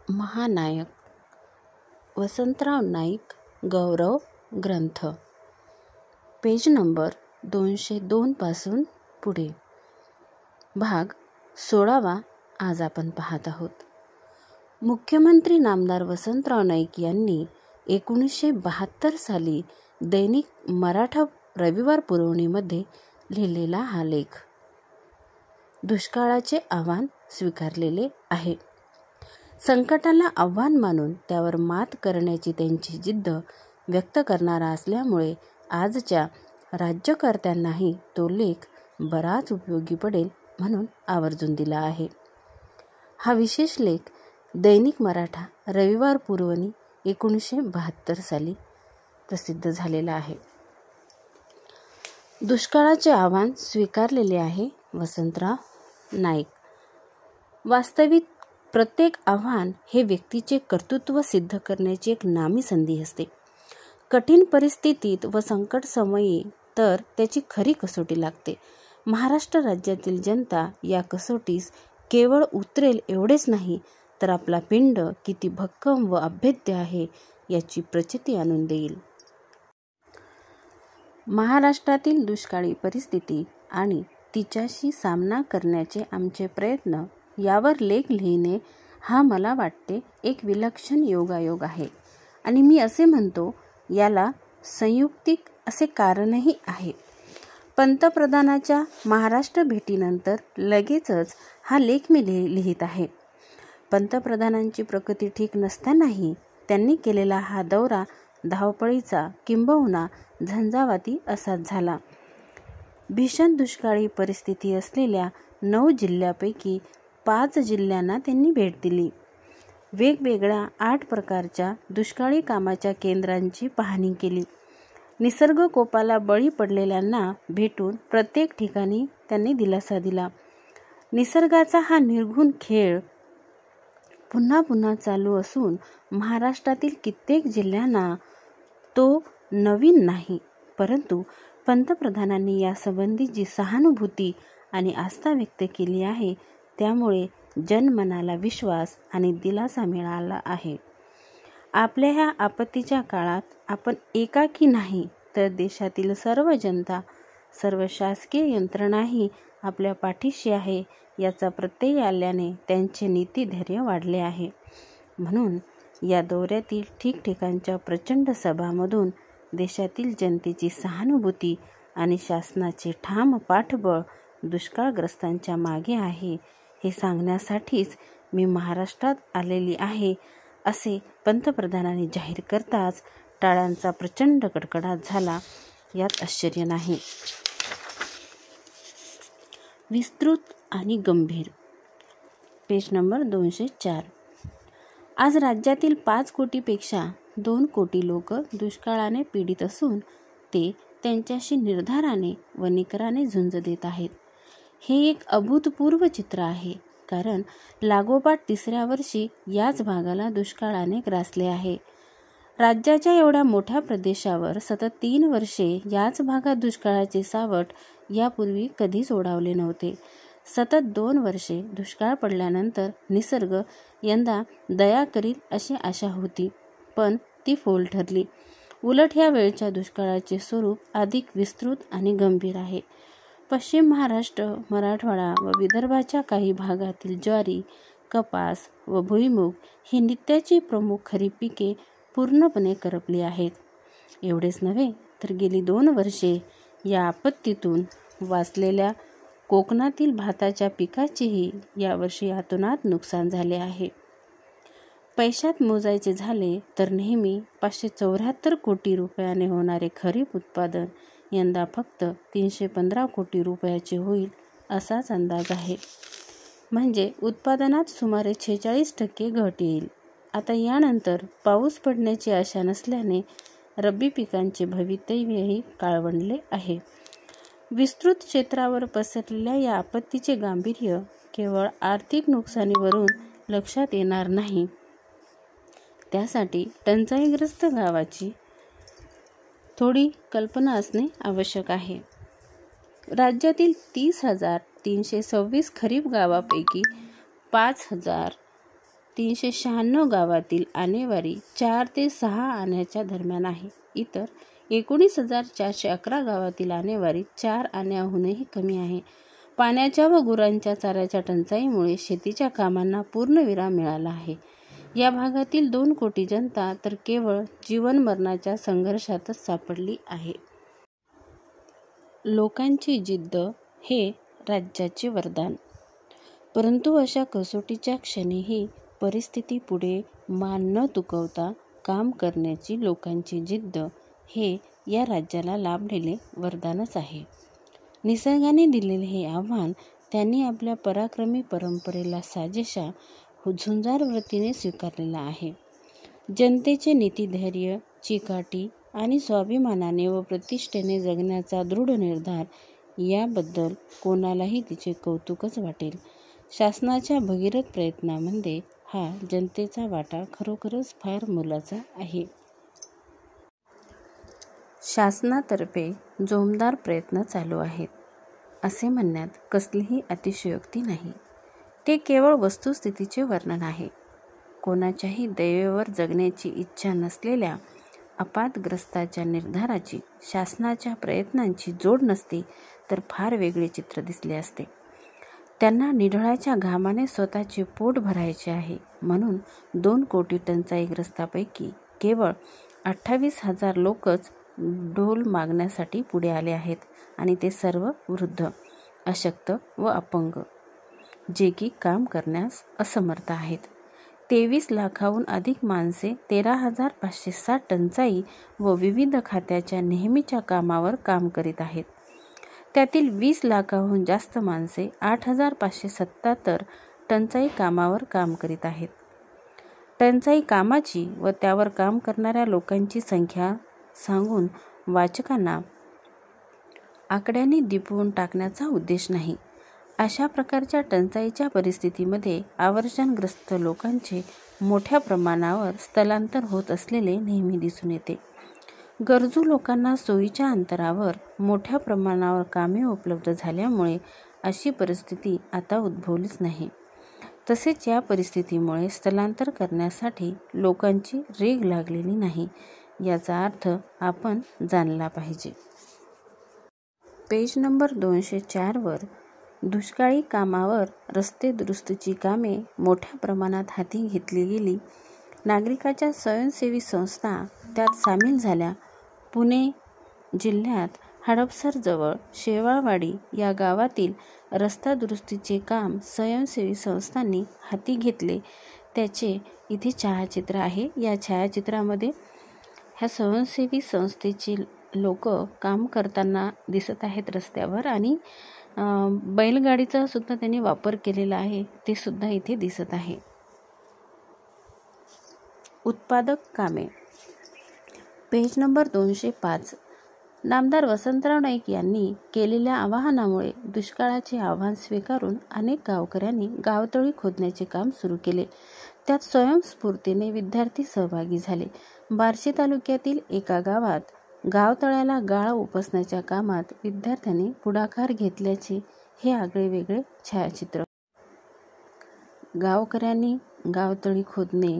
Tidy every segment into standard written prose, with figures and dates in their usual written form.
महानायक वसंतराव नाईक गौरव ग्रंथ page number 202 पासून पुढे भाग 16 आज आपण पाहत आहोत. मुख्यमंत्री नामदार वसंतराव नाईक यांनी 1972 साली दैनिक मराठा रविवार पुरवणीमध्ये लिहिलेला हा लेख दुष्काळाचे आव्हान स्वीकारलेले आहे. संकटाला आव्हान मानून त्यावर मात करण्याची त्यांची जिद्द व्यक्त करणारा असल्यामुळे आजच्या राज्यकर्त्यांनाही तो लेख बराच उपयोगी पडेल म्हणून आवर्जून दिला आहे. हा विशेष लेख दैनिक मराठा रविवार पुरवणी 1972 साली प्रसिद्ध झालेला आहे. दुष्काळाचे आव्हान स्वीकारलेले आहे वसंतराव नाईक. वास्तविक प्रत्येक आव्हान हे व्यक्तीचे कर्तृत्व सिद्ध करण्याची एक नामी संधी असते. कठीण परिस्थितीत व संकट समयी तर त्याची खरी कसोटी लागते. महाराष्ट्र राज्यातील जनता या कसोटीस केवळ उतरेल एवढेच नाही तर आपला पिंड किती भक्कम व अभेद्य आहे याची प्रचिती आणून देईल. महाराष्ट्रातील दुष्काळी परिस्थिती आणि तिच्याशी सामना करण्याचे आमचे प्रयत्न यावर लेख लिहिणे हा मला वाटते एक विलक्षण योगायोग आहे. आणि मी असे म्हणतो याला संयुक्तिक असे कारणही आहे. पंतप्रधानाच्या महाराष्ट्र भेटीनंतर लगेचच हा लेख मी लिहित आहे. पंतप्रधानांची प्रकृती ठीक नसतानाही त्यांनी केलेला हा दौरा धावपळीचा किंबहुना झंझावाती असाच झाला. भीषण दुष्काळी परिस्थिती असलेल्या 9 जिल्ह्यापैकी 5 जिल्ह्यांना त्यांनी भेट दिली. वेगवेगळ्या 8 प्रकारच्या दुष्काळी कामाच्या केंद्रांची पाहणी केली. निसर्ग कोपाला बळी पडलेल्यांना भेटून प्रत्येक ठिकाणी त्यांनी दिलासा दिला. निसर्गाचा हा निर्घृण खेळ पुन्हा पुन्हा चालू असून महाराष्ट्रातील कित्येक जिल्ह्यांना तो नवीन नाही, परंतु पंतप्रधानांनी यासंबंधी जी सहानुभूती आणि आस्था व्यक्त केली आहे त्यामुळे जनमनाला विश्वास आणि दिलासा मिळाला आहे. आपल्या ह्या आपत्तीच्या काळात आपण एकाकी नाही तर देशातील सर्व जनता, सर्व शासकीय यंत्रणाही आपल्या पाठीशी आहे याचा प्रत्यय आल्याने त्यांचे नीतिधैर्य वाढले आहे. म्हणून या दौऱ्यातील ठिकठिकाणच्या प्रचंड सभामधून देशातील जनतेची सहानुभूती आणि शासनाचे ठाम पाठबळ दुष्काळग्रस्तांच्या मागे आहे हे सांगण्यासाठीच मी महाराष्ट्रात आलेली आहे असे पंतप्रधानांनी जाहीर करताच टाळ्यांचा प्रचंड कडकडाट झाला. यात आश्चर्य नाही. विस्तृत आणि गंभीर पेज नंबर 204. आज राज्यातील 5 कोटीपेक्षा 2 कोटी लोक दुष्काळाने पीडित असून ते त्यांच्याशी निर्धाराने व निकराने झुंज देत आहेत. हे एक अभूतपूर्व चित्र आहे, कारण लागोपाठ 3ऱ्या वर्षी याच भागाला दुष्काळाने ग्रासले आहे. राज्याच्या एवढ्या मोठ्या प्रदेशावर सतत 3 वर्षे याच भागात दुष्काळाचे सावट यापूर्वी कधीच ओढावले नव्हते. सतत 2 वर्षे दुष्काळ पडल्यानंतर निसर्ग यंदा दया करील अशी आशा होती, पण ती फोल ठरली. उलट ह्या वेळच्या दुष्काळाचे स्वरूप अधिक विस्तृत आणि गंभीर आहे. पश्चिम महाराष्ट्र, मराठवाडा व विदर्भाच्या काही भागातील ज्वारी, कपास व भुईमूग ही नित्याची प्रमुख खरीप पिके पूर्णपणे करपली आहेत. एवढेच नव्हे तर गेली 2 वर्षे या आपत्तीतून वाचलेल्या कोकणातील भाताच्या पिकाचेही यावर्षी अतोनात नुकसान झाले आहे. पैशात मोजायचे झाले तर नेहमी 574 कोटी रुपयाने होणारे खरीप उत्पादन यंदा फक्त 315 कोटी रुपयाचे होईल असाच अंदाज आहे. म्हणजे उत्पादनात सुमारे 46% घट येईल. आता यानंतर पाऊस पडण्याची आशा नसल्याने रब्बी पिकांचे भवितव्यही काळवंडले आहे. विस्तृत क्षेत्रावर पसरलेल्या या आपत्तीचे गांभीर्य केवळ आर्थिक नुकसानीवरून लक्षात येणार नाही, त्यासाठी टंचाईग्रस्त गावाची थोडी कल्पना असणे आवश्यक आहे. राज्यातील 30,326 खरीप गावापैकी 5,000 396 गावातील आणेवारी 4 ते 6 आण्याच्या दरम्यान आहे. इतर 19,411 गावातील आणेवारी 4 आण्याहूनही कमी आहे. पाण्याच्या व गुरांच्या चाऱ्याच्या टंचाईमुळे शेतीच्या कामांना पूर्णविराम मिळाला आहे. या भागातील 2 कोटी जनता तर केवळ जीवन-मरणाच्या संघर्षातच सापडली आहे. लोकांची जिद्द हे राज्याचे वरदान. परंतु अशा कसोटीच्या क्षणीही परिस्थितीपुढे मान न तुकवता काम करण्याची लोकांची जिद्द हे या राज्याला लाभलेले वरदानच आहे. निसर्गाने दिलेले हे आव्हान त्यांनी आपल्या पराक्रमी परंपरेला साजेशा झुंजार वृत्तीने स्वीकारलेला आहे. जनतेचे नीतिधैर्य, चिकाटी आणि स्वाभिमानाने व प्रतिष्ठेने जगण्याचा दृढ निर्धार याबद्दल कोणालाही तिचे कौतुकच वाटेल. शासनाच्या भगीरथ प्रयत्नांमध्ये हा जनतेचा वाटा खरोखरच फार मोलाचा आहे. शासनातर्फे जोमदार प्रयत्न चालू आहेत असे म्हणण्यात कसलीही अतिशयोक्ती नाही. ते केवळ वस्तुस्थितीचे वर्णन आहे. कोणाच्याही दैवेवर जगण्याची इच्छा नसलेल्या आपातग्रस्ताच्या निर्धाराची शासनाच्या प्रयत्नांची जोड नसती तर फार वेगळे चित्र दिसले असते. त्यांना निढळाच्या घामाने स्वतःचे पोट भरायचे आहे म्हणून 2 कोटी टंचाईग्रस्तांपैकी केवळ 28,000 लोकच ढोल मागण्यासाठी पुढे आले आहेत आणि ते सर्व वृद्ध, अशक्त व अपंग, जे की काम करण्यास असमर्थ आहेत. 23 लाखाहून अधिक माणसे 13,560 टंचाई व विविध खात्याच्या नेहमीच्या कामावर काम करीत आहेत. त्यातील 20 लाखाहून जास्त माणसे 8,577 टंचाई कामावर काम करीत आहेत. टंचाई कामाची व त्यावर काम करणाऱ्या लोकांची संख्या सांगून वाचकांना आकड्यांनी दिपवून टाकण्याचा उद्देश नाही. अशा प्रकारच्या टंचाईच्या परिस्थितीमध्ये आवर्जनग्रस्त लोकांचे मोठ्या प्रमाणावर स्थलांतर होत असलेले नेहमी दिसून येते. गरजू लोकांना सोयीच्या अंतरावर मोठ्या प्रमाणावर कामे उपलब्ध झाल्यामुळे अशी परिस्थिती आता उद्भवलीच नाही. तसेच या परिस्थितीमुळे स्थलांतर करण्यासाठी लोकांची रेघ लागलेली नाही याचा अर्थ आपण जाणला पाहिजे. पेज नंबर 204 वर दुष्काळी कामावर रस्ते दुरुस्तीची कामे मोठ्या प्रमाणात हाती घेतली गेली. नागरिकाच्या स्वयंसेवी संस्था त्यात सामील झाल्या. पुणे जिल्ह्यात हडपसरजवळ शेवाळवाडी या गावातील रस्ता दुरुस्तीचे काम स्वयंसेवी संस्थांनी हाती घेतले. त्याचे इथे छायाचित्र आहे. या छायाचित्रामध्ये ह्या स्वयंसेवी संस्थेची लोक काम करताना दिसत आहेत रस्त्यावर आणि बैलगाडीचा सुद्धा त्यांनी वापर केलेला आहे ते सुद्धा इथे दिसत आहे. उत्पादक कामे पेज नंबर 205. नामदार वसंतराव नाईक यांनी केलेल्या आवाहनामुळे दुष्काळाचे आव्हान स्वीकारून अनेक गावकऱ्यांनी गावतळी खोदण्याचे काम सुरू केले. त्यात स्वयंस्फूर्तीने विद्यार्थी सहभागी झाले. बार्शी तालुक्यातील एका गावात गावतळ्याला गाळ उपसण्याच्या कामात विद्यार्थ्यांनी पुढाकार घेतल्याचे हे आगळेवेगळे छायाचित्र. गावकऱ्यांनी गावतळी खोदणे,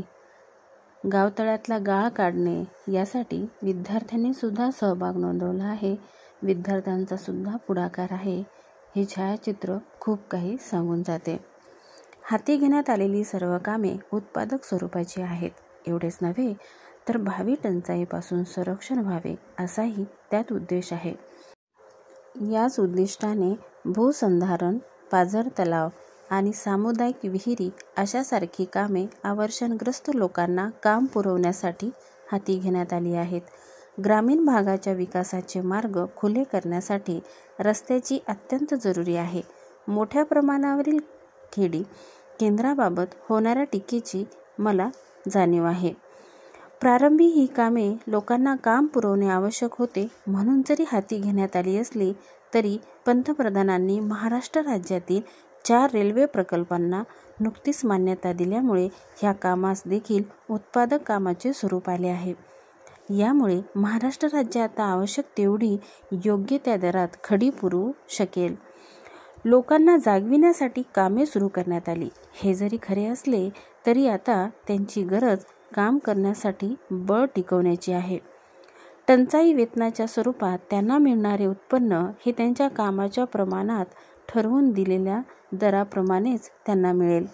गावतळ्यातला गाळ काढणे यासाठी विद्यार्थ्यांनी सुद्धा सहभाग नोंदवला आहे. विद्यार्थ्यांचा सुद्धा पुढाकार आहे. हे छायाचित्र खूप काही सांगून जाते. हाती घेण्यात आलेली सर्व कामे उत्पादक स्वरूपाची आहेत. एवढेच नव्हे तर भावी टंचाईपासून संरक्षण व्हावे असाही त्यात उद्देश आहे. याच उद्दिष्टाने भूसंधारण, पाझर तलाव आणि सामुदायिक विहिरी अशासारखी कामे आवर्षणग्रस्त लोकांना काम पुरवण्यासाठी हाती घेण्यात आली आहेत. ग्रामीण भागाच्या विकासाचे मार्ग खुले करण्यासाठी रस्त्याची अत्यंत जरुरी आहे. मोठ्या प्रमाणावरील खेडी केंद्राबाबत होणाऱ्या टीकेची मला जाणीव आहे. प्रारंभी ही कामे लोकांना काम पुरवणे आवश्यक होते म्हणून जरी हाती घेण्यात आली असली तरी पंतप्रधानांनी महाराष्ट्र राज्यातील 4 रेल्वे प्रकल्पांना नुकतीच मान्यता दिल्यामुळे ह्या कामास देखील उत्पादक कामाचे स्वरूप आले आहे. यामुळे महाराष्ट्र राज्य आता आवश्यक तेवढी योग्य त्या दरात खडी पुरवू शकेल. लोकांना जागविण्यासाठी कामे सुरू करण्यात आली. हे जरी खरे असले तरी आता त्यांची गरज काम करण्यासाठी बळ टिकवण्याची आहे. टंचाई वेतनाच्या स्वरूपात त्यांना मिळणारे उत्पन्न हे त्यांच्या कामाच्या प्रमाणात ठरवून दिलेल्या दराप्रमाणेच त्यांना मिळेल.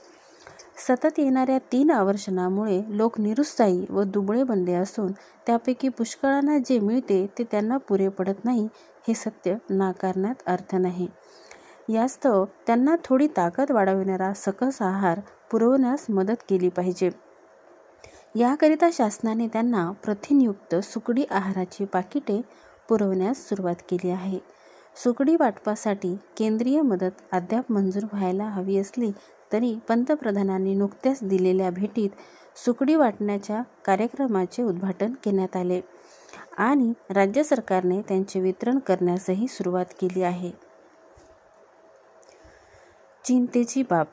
सतत येणाऱ्या 3 आवर्षणामुळे लोक निरुत्साही व दुबळे बनले असून त्यापैकी पुष्कळांना जे मिळते ते त्यांना पुरे पडत नाही हे सत्य नाकारण्यात अर्थ नाही. यास्तव त्यांना थोडी ताकद वाढविणारा सकस आहार पुरवण्यास मदत केली पाहिजे. याकरिता शासनाने त्यांना प्रथिनयुक्त सुकडी आहाराची पाकिटे पुरवण्यास सुरुवात केली आहे. सुकडी वाटपासाठी केंद्रीय मदत अद्याप मंजूर व्हायला हवी असली तरी पंतप्रधानांनी नुकत्याच दिलेल्या भेटीत सुकडी वाटण्याच्या कार्यक्रमाचे उद्घाटन करण्यात आले आणि राज्य सरकारने त्यांचे वितरण करण्यासही सुरुवात केली आहे. चिंतेची बाब.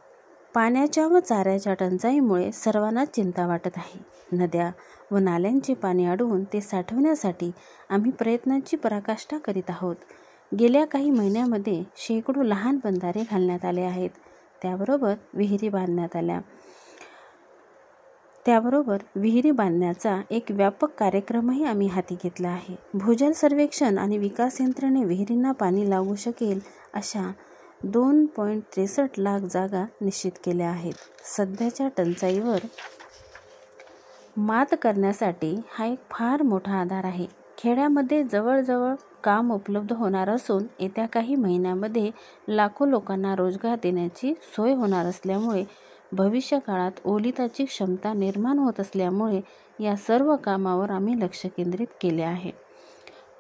पाण्याच्या व चाऱ्याच्या टंचाईमुळे सर्वांनाच चिंता वाटत आहे. नद्या व नाल्यांचे पाणी अडवून ते साठवण्यासाठी आम्ही प्रयत्नांची पराकाष्ठा करीत आहोत. गेल्या काही महिन्यामध्ये शेकडो लहान बंधारे घालण्यात आले आहेत. त्याबरोबर विहिरी बांधण्याचा एक व्यापक कार्यक्रमही आम्ही हाती घेतला आहे. भूजल सर्वेक्षण आणि विकास यंत्रणेने विहिरींना पाणी लागू शकेल अशा 2.63 लाख जागा निश्चित केल्या आहेत. सध्याच्या टंचाईवर मात करण्यासाठी हा एक फार मोठा आधार आहे. खेड्यामध्ये जवळजवळ काम उपलब्ध होणार असून येत्या काही महिन्यामध्ये लाखो लोकांना रोजगार देण्याची सोय होणार असल्यामुळे भविष्य काळात ओलिताची क्षमता निर्माण होत असल्यामुळे या सर्व कामावर आम्ही लक्ष केंद्रित केले आहे.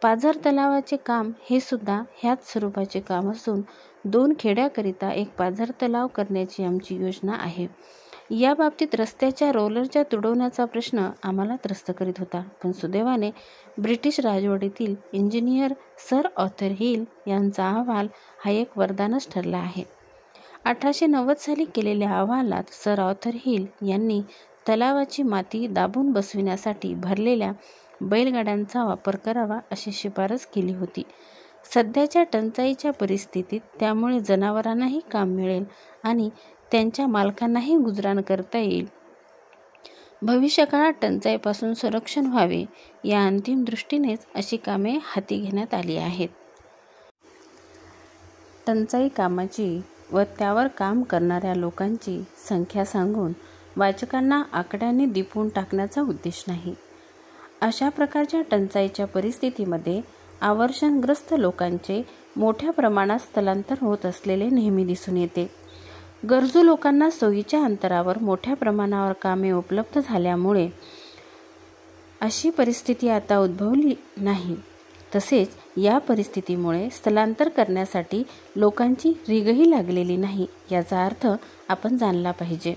पाझर तलावाचे काम हे सुद्धा ह्याच स्वरूपाचे काम असून 2 खेड्याकरिता एक पाझर तलाव करण्याची आमची योजना आहे. या बाबतीत रस्त्याच्या रोलरच्या तुडवण्याचा प्रश्न आम्हाला त्रस्त करीत होता, पण सुदैवाने ब्रिटिश राजवटीतील इंजिनियर सर ऑर्थर हिल यांचा अहवाल हा एक वरदानच ठरला आहे. 1890 साली केलेल्या अहवालात सर ऑर्थर हिल यांनी तलावाची माती दाबून बसविण्यासाठी भरलेल्या बैलगाड्यांचा वापर करावा अशी शिफारस केली होती. सध्याच्या टंचाईच्या परिस्थितीत त्यामुळे जनावरांनाही काम मिळेल आणि त्यांच्या मालकांनाही गुजराण करता येईल. भविष्यकाळात टंचाईपासून संरक्षण व्हावे या अंतिम दृष्टीनेच अशी कामे हाती घेण्यात आली आहेत. टंचाई कामाची व त्यावर काम करणाऱ्या लोकांची संख्या सांगून वाचकांना आकड्यांनी दिपवून टाकण्याचा उद्देश नाही. अशा प्रकारच्या टंचाईच्या परिस्थितीमध्ये आवर्षणग्रस्त लोकांचे मोठ्या प्रमाणात स्थलांतर होत असलेले नेहमी दिसून येते. गरजू लोकांना सोयीच्या अंतरावर मोठ्या प्रमाणावर कामे उपलब्ध झाल्यामुळे अशी परिस्थिती आता उद्भवली नाही. तसेच या परिस्थितीमुळे स्थलांतर करण्यासाठी लोकांची रीगही लागलेली नाही याचा अर्थ आपण जाणला पाहिजे.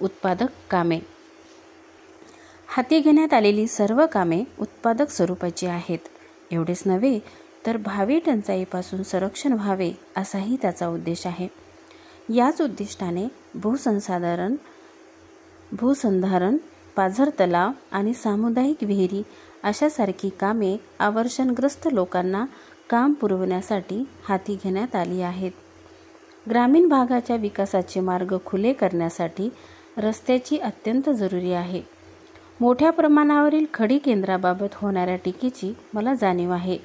उत्पादक कामे. हाती घेण्यात आलेली सर्व कामे उत्पादक स्वरूपाची आहेत. एवढेच नव्हे तर भावी टंचाईपासून संरक्षण व्हावे असाही त्याचा उद्देश आहे. याच उद्दिष्टाने भूसंधारण, पाझर तलाव आणि सामुदायिक विहिरी अशासारखी कामे आवर्षणग्रस्त लोकांना काम पुरवण्यासाठी हाती घेण्यात आली आहेत. ग्रामीण भागाच्या विकासाचे मार्ग खुले करण्यासाठी रस्त्याची अत्यंत जरुरी आहे. मोठ्या प्रमाणावरील खडी केंद्राबाबत होणाऱ्या टीकेची मला जाणीव आहे.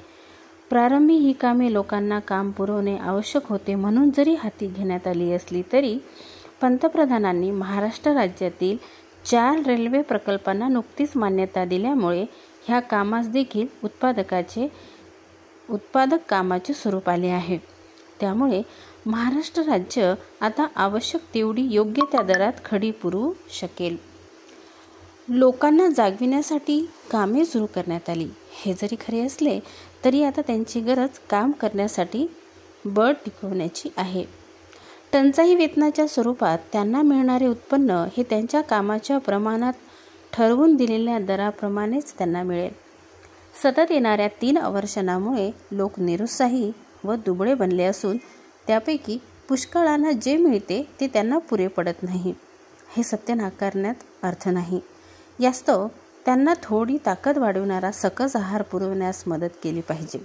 प्रारंभी ही कामे लोकांना काम पुरवणे आवश्यक होते म्हणून जरी हाती घेण्यात आली असली तरी पंतप्रधानांनी महाराष्ट्र राज्यातील 4 रेल्वे प्रकल्पांना नुकतीच मान्यता दिल्यामुळे ह्या कामास देखील उत्पादक कामाचे स्वरूप आले आहे. त्यामुळे महाराष्ट्र राज्य आता आवश्यक तेवढी योग्य त्या दरात खडी पुरवू शकेल. लोकांना जागविण्यासाठी कामे सुरू करण्यात आली हे जरी खरे असले तरी आता त्यांची गरज काम करण्यासाठी बळ टिकवण्याची आहे. टंचाई वेतनाच्या स्वरूपात त्यांना मिळणारे उत्पन्न हे त्यांच्या कामाच्या प्रमाणात ठरवून दिलेल्या दराप्रमाणेच त्यांना मिळेल. सतत येणाऱ्या 3 आवर्षणामुळे लोक निरुत्साही व दुबळे बनले असून त्यापैकी पुष्कळांना जे मिळते ते त्यांना पुरे पडत नाही हे सत्य नाकारण्यात अर्थ नाही. यास्तव त्यांना थोडी ताकद वाढविणारा सकस आहार पुरवण्यास मदत केली पाहिजे.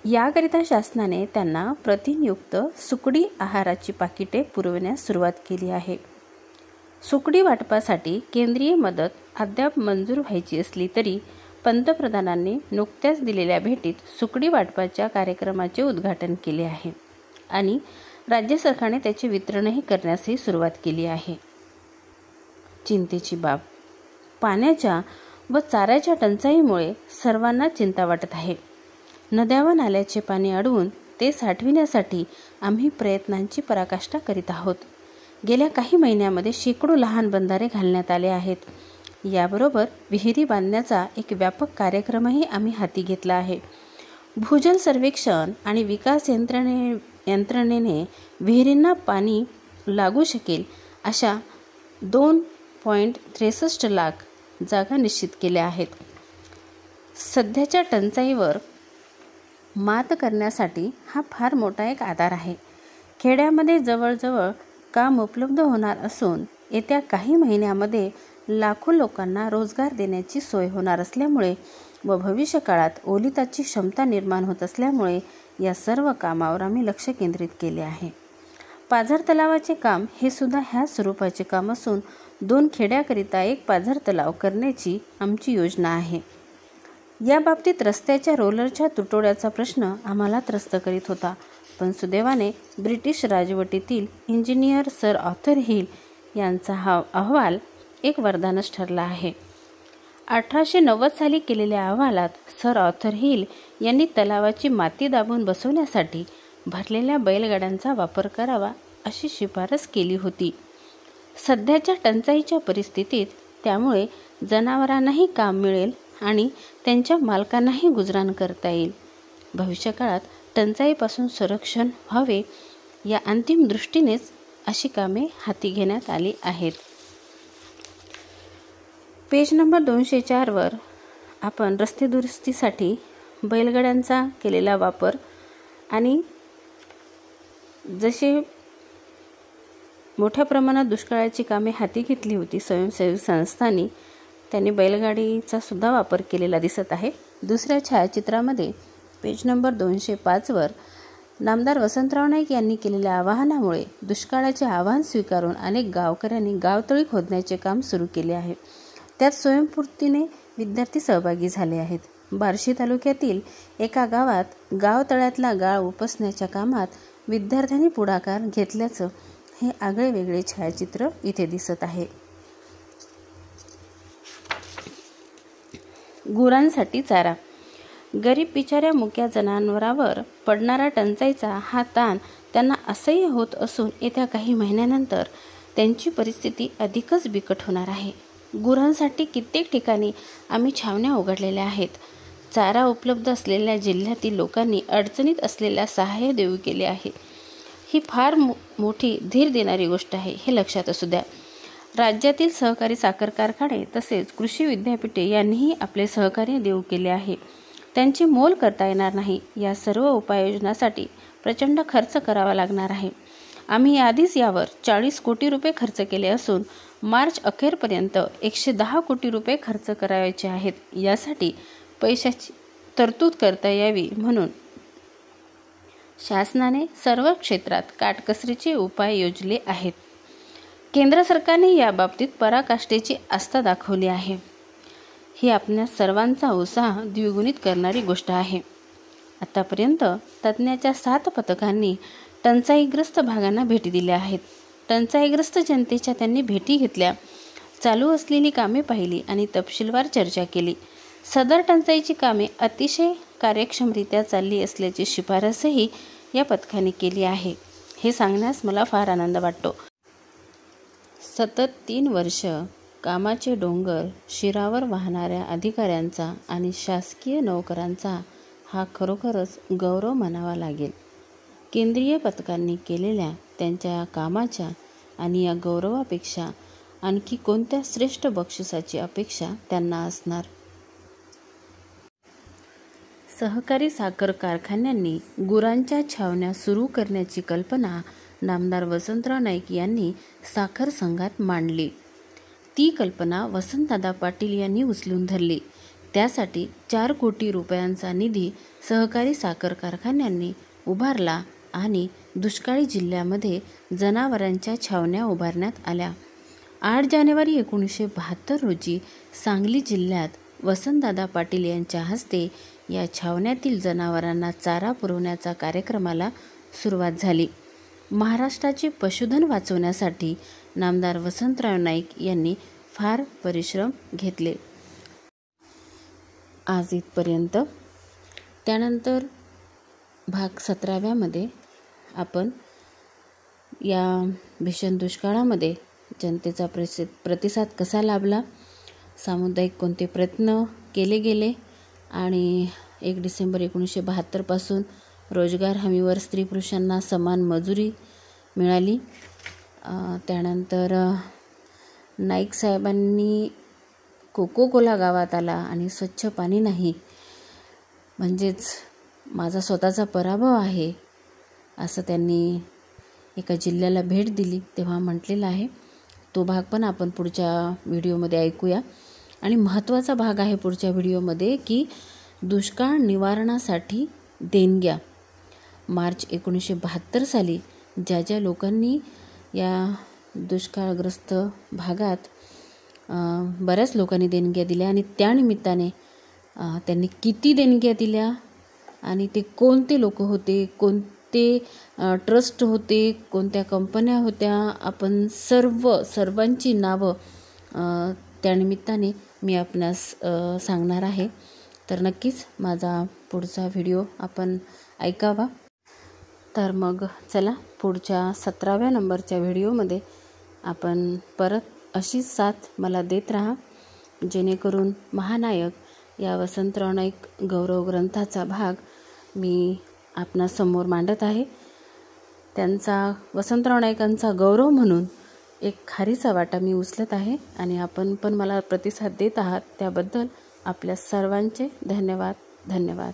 याकरिता शासनाने त्यांना प्रथिनयुक्त सुकडी आहाराची पाकिटे पुरवण्यास सुरुवात केली आहे. सुकडी वाटपासाठी केंद्रीय मदत अद्याप मंजूर व्हायची असली तरी पंतप्रधानांनी नुकत्याच दिलेल्या भेटीत सुकडी वाटपाच्या कार्यक्रमाचे उद्घाटन केले आहे आणि राज्य सरकारने त्याचे वितरणही करण्यासही सुरुवात केली आहे. चिंतेची बाब, पाण्याच्या व चाऱ्याच्या टंचाईमुळे सर्वांना चिंता वाटत आहे. नद्या व नाल्याचे पाणी अडवून ते साठविण्यासाठी आम्ही प्रयत्नांची पराकाष्ठा करीत आहोत. गेल्या काही महिन्यामध्ये शेकडो लहान बंधारे घालण्यात आले आहेत. याबरोबर विहिरी बांधण्याचा एक व्यापक कार्यक्रमही आम्ही हाती घेतला आहे. भूजल सर्वेक्षण आणि विकास यंत्रणेने विहिरींना पाणी लागू शकेल अशा 2.63 लाख जागा निश्चित केल्या आहेत. सध्याच्या टंचाईवर मात करण्यासाठी हा फार मोठा एक आधार आहे. खेड्यामध्ये जवळजवळ काम उपलब्ध होणार असून येत्या काही महिन्यामध्ये लाखो लोकांना रोजगार देण्याची सोय होणार असल्यामुळे व भविष्य काळात ओलिताची क्षमता निर्माण होत असल्यामुळे या सर्व कामावर आम्ही लक्ष केंद्रित केले आहे. पाझर तलावाचे काम हे सुद्धा ह्या स्वरूपाचे काम असून 2 खेड्याकरिता एक पाझर तलाव करण्याची आमची योजना आहे. या बाबतीत रस्त्याच्या रोलरच्या तुटवड्याचा प्रश्न आम्हाला त्रस्त करीत होता, पण सुदैवाने ब्रिटिश राजवटीतील इंजिनियर सर ऑर्थर हिल यांचा हा अहवाल एक वरदानच ठरला आहे. 1890 साली केलेल्या अहवालात सर ऑर्थर हिल यांनी तलावाची माती दाबून बसवण्यासाठी भरलेल्या बैलगाड्यांचा वापर करावा अशी शिफारस केली होती. सध्याच्या टंचाईच्या परिस्थितीत त्यामुळे जनावरांनाही काम मिळेल आणि त्यांच्या मालकांनाही गुजराण करता येईल. भविष्यकाळात टंचाईपासून संरक्षण व्हावे या अंतिम दृष्टीनेच अशी कामे हाती घेण्यात आली आहेत. पेज नंबर 204 वर आपण रस्ते दुरुस्तीसाठी बैलगाड्यांचा केलेला वापर आणि जसे मोठ्या प्रमाणात दुष्काळाची कामे हाती घेतली होती स्वयंसेवी संस्थांनी, त्यांनी बैलगाडीचा सुद्धा वापर केलेला दिसत आहे. दुसऱ्या छायाचित्रामध्ये पेज नंबर 205 वर नामदार वसंतराव नाईक यांनी केलेल्या आवाहनामुळे दुष्काळाचे आव्हान स्वीकारून अनेक गावकऱ्यांनी गावतळी खोदण्याचे काम सुरू केले आहे. त्यात स्वयंस्फूर्तीने विद्यार्थी सहभागी झाले आहेत. बार्शी तालुक्यातील एका गावात गावतळ्यातला गाळ उपसण्याच्या कामात विद्यार्थ्यांनी पुढाकार घेतल्याचं हे आगळे वेगळे छायाचित्र इथे दिसत आहे. गुरांसाठी चारा. गरीब बिचाऱ्या मुक्या जनावरांवर पडणारा टंचाईचा हा ताण त्यांना असह्य होत असून येत्या काही महिन्यानंतर त्यांची परिस्थिती अधिकच बिकट होणार आहे. गुरांसाठी कित्येक ठिकाणी आम्ही छावण्या उघडलेल्या आहेत. चारा उपलब्ध असलेल्या जिल्ह्यातील लोकांनी अडचणीत असलेल्या सहाय्य देऊ केले आहे. ही फार मोठी धीर देणारी गोष्ट आहे, हे लक्षात असू द्या. राज्यातील सहकारी साखर कारखाने तसेच कृषी विद्यापीठे यांनीही आपले सहकार्य देऊ केले आहे. त्यांची मोल करता येणार नाही. या सर्व उपाययोजनांसाठी प्रचंड खर्च करावा लागणार आहे. आम्ही आधीच यावर 40 कोटी रुपये खर्च केले असून मार्च अखेरपर्यंत 110 कोटी रुपये खर्च करायचे आहेत. यासाठी पैशाची तरतूद करता यावी म्हणून शासनाने सर्व क्षेत्रात काटकसरीचे उपाय योजले आहेत. केंद्र सरकारने याबाबतीत पराकाष्ठेची आस्था दाखवली आहे. ही आपल्या सर्वांचा उत्साह द्विगुणित करणारी गोष्ट आहे. आतापर्यंत तज्ज्ञाच्या 7 पथकांनी टंचाईग्रस्त भागांना भेटी दिल्या आहेत. टंचाईग्रस्त जनतेच्या त्यांनी भेटी घेतल्या, चालू असलेली कामे पाहिली आणि तपशीलवार चर्चा केली. सदर टंचाईची कामे अतिशय कार्यक्षमरित्या चालली असल्याची शिफारसही या पथकाने केली आहे. हे सांगण्यास मला फार आनंद वाटतो. सतत 3 वर्ष कामाचे डोंगर शिरावर वाहणाऱ्या अधिकाऱ्यांचा आणि शासकीय नोकरांचा हा खरोखरच गौरव मानावा लागेल. केंद्रीय पथकांनी केलेल्या त्यांच्या या कामाच्या आणि या गौरवापेक्षा आणखी कोणत्या श्रेष्ठ बक्षिसाची अपेक्षा त्यांना असणार. सहकारी साखर कारखान्यांनी गुरांच्या छावण्या सुरू करण्याची कल्पना नामदार वसंतराव नाईक यांनी साखर संघात मांडली. ती कल्पना वसंतदादा पाटील यांनी उचलून धरली. त्यासाठी 4 कोटी रुपयांचा निधी सहकारी साखर कारखान्यांनी उभारला आणि दुष्काळी जिल्ह्यामध्ये जनावरांच्या छावण्या उभारण्यात आल्या. 8 जानेवारी 1972 रोजी सांगली जिल्ह्यात वसंतदादा पाटील यांच्या हस्ते या छावण्यातील जनावरांना चारा पुरवण्याचा कार्यक्रमाला सुरुवात झाली. महाराष्ट्राचे पशुधन वाचवण्यासाठी नामदार वसंतराव नाईक यांनी फार परिश्रम घेतले. आज इथपर्यंत. त्यानंतर भाग 17व्यामध्ये आपण या भीषण दुष्काळामध्ये जनतेचा प्रतिसाद कसा लाभला, सामुदायिक कोणते प्रयत्न केले गेले आणि 1 डिसेंबर 1972 पासून रोजगार हमीवर स्त्री पुरुषांना समान मजुरी मिळाली. त्यानंतर नाईक साहेबांनी कोकोकोला गावात आला आणि स्वच्छ पाणी नाही म्हणजेच माझा स्वतःचा पराभव आहे असं त्यांनी एका जिल्ह्याला भेट दिली तेव्हा म्हटलेलं आहे. तो भाग पण आपण पुढच्या व्हिडिओमध्ये ऐकूया. आणि महत्त्वाचा भाग आहे पुढच्या व्हिडिओमध्ये की दुष्काळ निवारणासाठी देणग्या. मार्च 1972 साली ज्या लोकांनी या दुष्काळग्रस्त भागात बऱ्याच लोकांनी देणग्या दिल्या आणि त्यानिमित्ताने त्यांनी किती देणग्या दिल्या आणि ते कोणते लोक होते, कोणते ट्रस्ट होते, कोणत्या कंपन्या होत्या, आपण सर्वांची नावं त्यानिमित्ताने मी आपणास सांगणार आहे. तर नक्कीच माझा पुढचा व्हिडिओ आपण ऐकावा. तर मग चला पुढच्या 17व्या नंबरच्या व्हिडिओमध्ये आपण परत अशीच साथ मला देत राहा जेणेकरून महानायक या वसंतराव नाईक गौरव ग्रंथाचा भाग मी आपणासमोर मांडत आहे. त्यांचा वसंतराव नाईकांचा गौरव म्हणून एक खारीचा वाटा मी उचलत आहे आणि आपण पण मला प्रतिसाद देत आहात त्याबद्दल आपल्या सर्वांचे धन्यवाद.